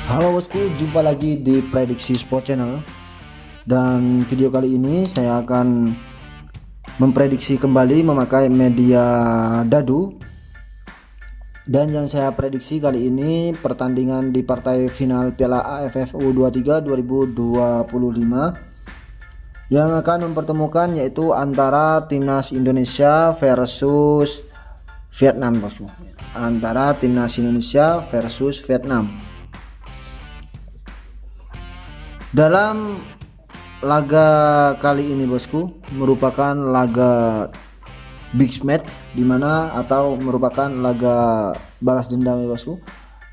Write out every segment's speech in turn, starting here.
Halo bosku, jumpa lagi di Prediksi Sport Channel. Dan video kali ini saya akan memprediksi kembali memakai media dadu. Dan yang saya prediksi kali ini pertandingan di partai final Piala AFF U23 2025 yang akan mempertemukan yaitu antara timnas Indonesia versus Vietnam bosku. Antara timnas Indonesia versus Vietnam. Dalam laga kali ini bosku merupakan laga big match dimana atau merupakan laga balas dendam ya bosku,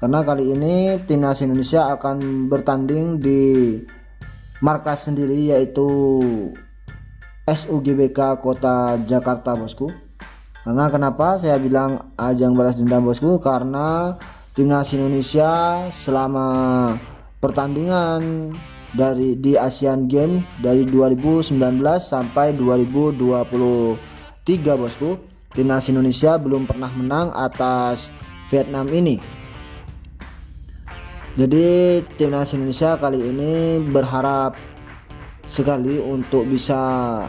karena kali ini timnas Indonesia akan bertanding di markas sendiri yaitu SUGBK Kota Jakarta bosku. Karena kenapa saya bilang ajang balas dendam bosku, karena timnas Indonesia selama pertandingan di Asian Games dari 2019 sampai 2023 bosku, timnas Indonesia belum pernah menang atas Vietnam ini. Jadi timnas Indonesia kali ini berharap sekali untuk bisa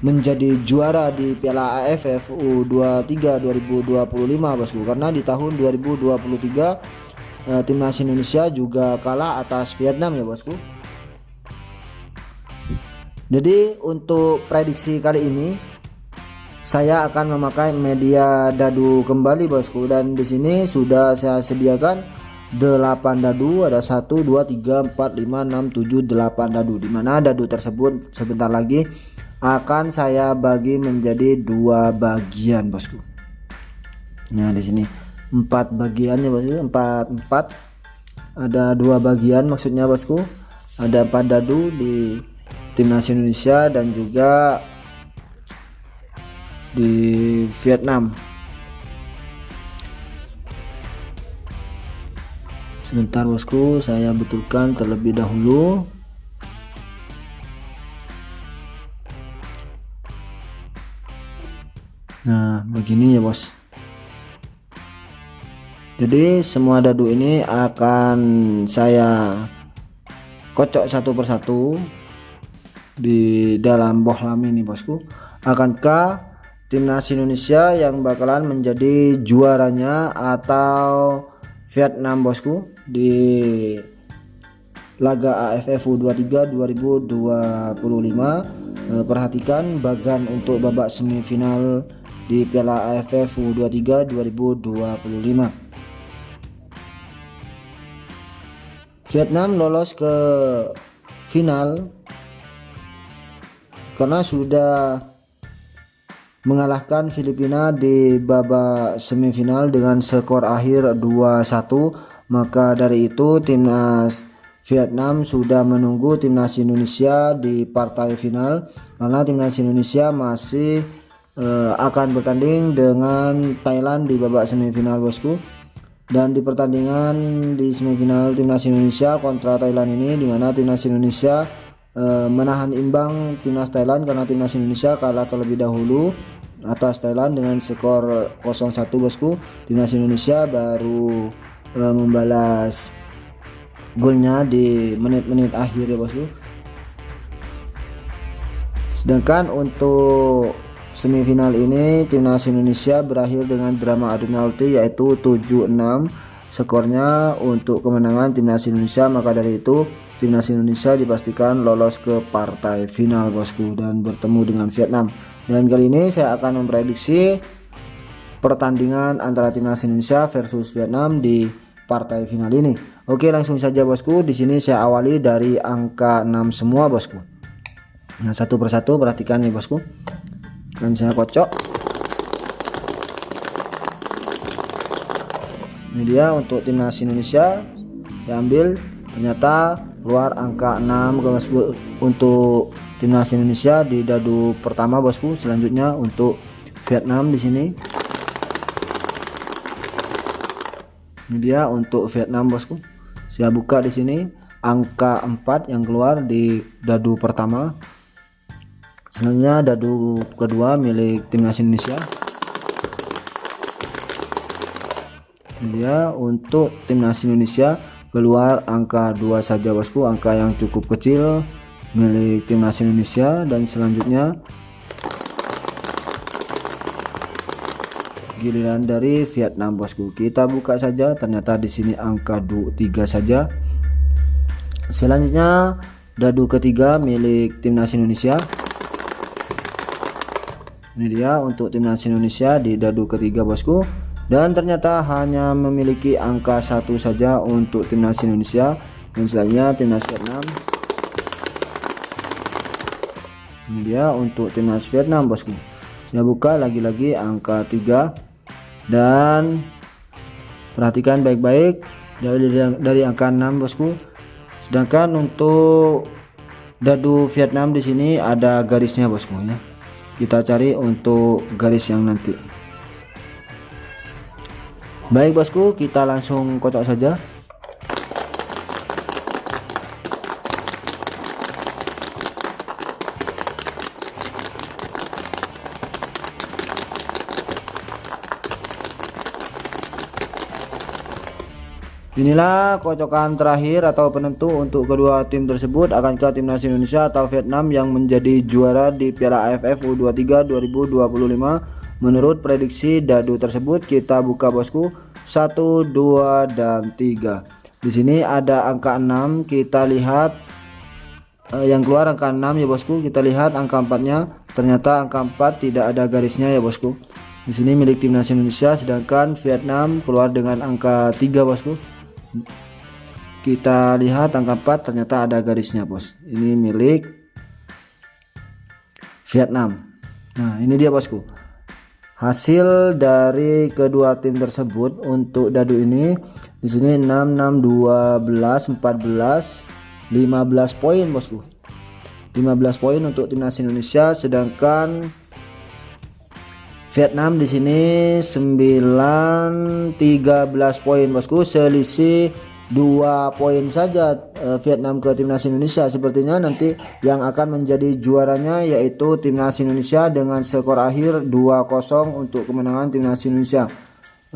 menjadi juara di Piala AFF U23 2025 bosku, karena di tahun 2023 timnas Indonesia juga kalah atas Vietnam ya bosku. Jadi untuk prediksi kali ini saya akan memakai media dadu kembali bosku, dan di sini sudah saya sediakan 8 dadu, ada 1 2 3 4 5 6 7 8 dadu, dimana dadu tersebut sebentar lagi akan saya bagi menjadi 2 bagian bosku. Nah di sini 4 bagiannya bosku, 4 ada 2 bagian maksudnya bosku, ada 4 dadu di timnas Indonesia dan juga di Vietnam. Sebentar bosku, saya betulkan terlebih dahulu. Nah begini ya bos. Jadi semua dadu ini akan saya kocok satu persatu di dalam bohlam ini bosku. Akankah timnas Indonesia yang bakalan menjadi juaranya atau Vietnam bosku di laga AFF U23 2025? Perhatikan bagan untuk babak semifinal di Piala AFF U23 2025. Vietnam lolos ke final karena sudah mengalahkan Filipina di babak semifinal dengan skor akhir 2-1. Maka dari itu timnas Vietnam sudah menunggu timnas Indonesia di partai final, karena timnas Indonesia masih akan bertanding dengan Thailand di babak semifinal bosku. Dan di pertandingan di semifinal timnas Indonesia kontra Thailand ini, dimana timnas Indonesia menahan imbang timnas Thailand karena timnas Indonesia kalah terlebih dahulu atas Thailand dengan skor 0-1 bosku. Timnas Indonesia baru membalas golnya di menit-menit akhir ya bosku. Sedangkan untuk semifinal ini timnas Indonesia berakhir dengan drama adu penalti yaitu 7-6 skornya untuk kemenangan timnas Indonesia. Maka dari itu timnas Indonesia dipastikan lolos ke partai final bosku dan bertemu dengan Vietnam. Dan kali ini saya akan memprediksi pertandingan antara timnas Indonesia versus Vietnam di partai final ini. Oke, langsung saja bosku. Di sini saya awali dari angka 6 semua bosku. Nah, satu persatu perhatikan nih bosku. Dan saya kocok. Ini dia untuk timnas Indonesia. Saya ambil, ternyata keluar angka 6 untuk timnas Indonesia di dadu pertama bosku. Selanjutnya untuk Vietnam di sini. Ini dia untuk Vietnam bosku. Saya buka di sini angka 4 yang keluar di dadu pertama. Selanjutnya dadu kedua milik timnas Indonesia. Ini dia untuk timnas Indonesia keluar angka 2 saja bosku, angka yang cukup kecil milik timnas Indonesia. Dan selanjutnya giliran dari Vietnam bosku, kita buka saja, ternyata di sini angka 3 saja. Selanjutnya dadu ketiga milik timnas Indonesia. Ini dia untuk timnas Indonesia di dadu ketiga bosku, dan ternyata hanya memiliki angka 1 saja untuk timnas Indonesia. Dan selanjutnya timnas Vietnam. Ini dia untuk timnas Vietnam bosku. Saya buka lagi-lagi angka 3. Dan perhatikan baik-baik dari angka 6 bosku. Sedangkan untuk dadu Vietnam di sini ada garisnya bosku ya. Kita cari untuk garis yang nanti. Baik bosku, kita langsung kocok saja. Inilah kocokan terakhir atau penentu untuk kedua tim tersebut. Akankah timnas Indonesia atau Vietnam yang menjadi juara di Piala AFF U23 2025? Menurut prediksi dadu tersebut, kita buka bosku 1, 2, dan 3. Di sini ada angka 6, kita lihat yang keluar angka 6 ya bosku. Kita lihat angka 4-nya, ternyata angka 4 tidak ada garisnya ya bosku. Di sini milik timnas Indonesia, sedangkan Vietnam keluar dengan angka 3 bosku. Kita lihat angka 4 ternyata ada garisnya bos. Ini milik Vietnam. Nah, ini dia bosku. Hasil dari kedua tim tersebut untuk dadu ini di sini 6, 6, 12, 14, 15 poin bosku. 15 poin untuk timnas Indonesia, sedangkan Vietnam di sini 13 poin bosku, selisih 2 poin saja Vietnam ke timnas Indonesia. Sepertinya nanti yang akan menjadi juaranya yaitu timnas Indonesia dengan skor akhir 2-0 untuk kemenangan timnas Indonesia.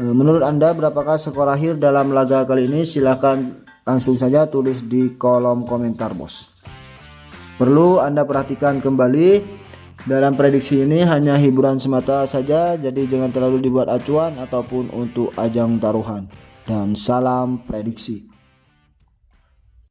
Menurut Anda berapakah skor akhir dalam laga kali ini? Silahkan langsung saja tulis di kolom komentar bos. Perlu Anda perhatikan kembali, dalam prediksi ini hanya hiburan semata saja, jadi jangan terlalu dibuat acuan ataupun untuk ajang taruhan. Dan salam prediksi.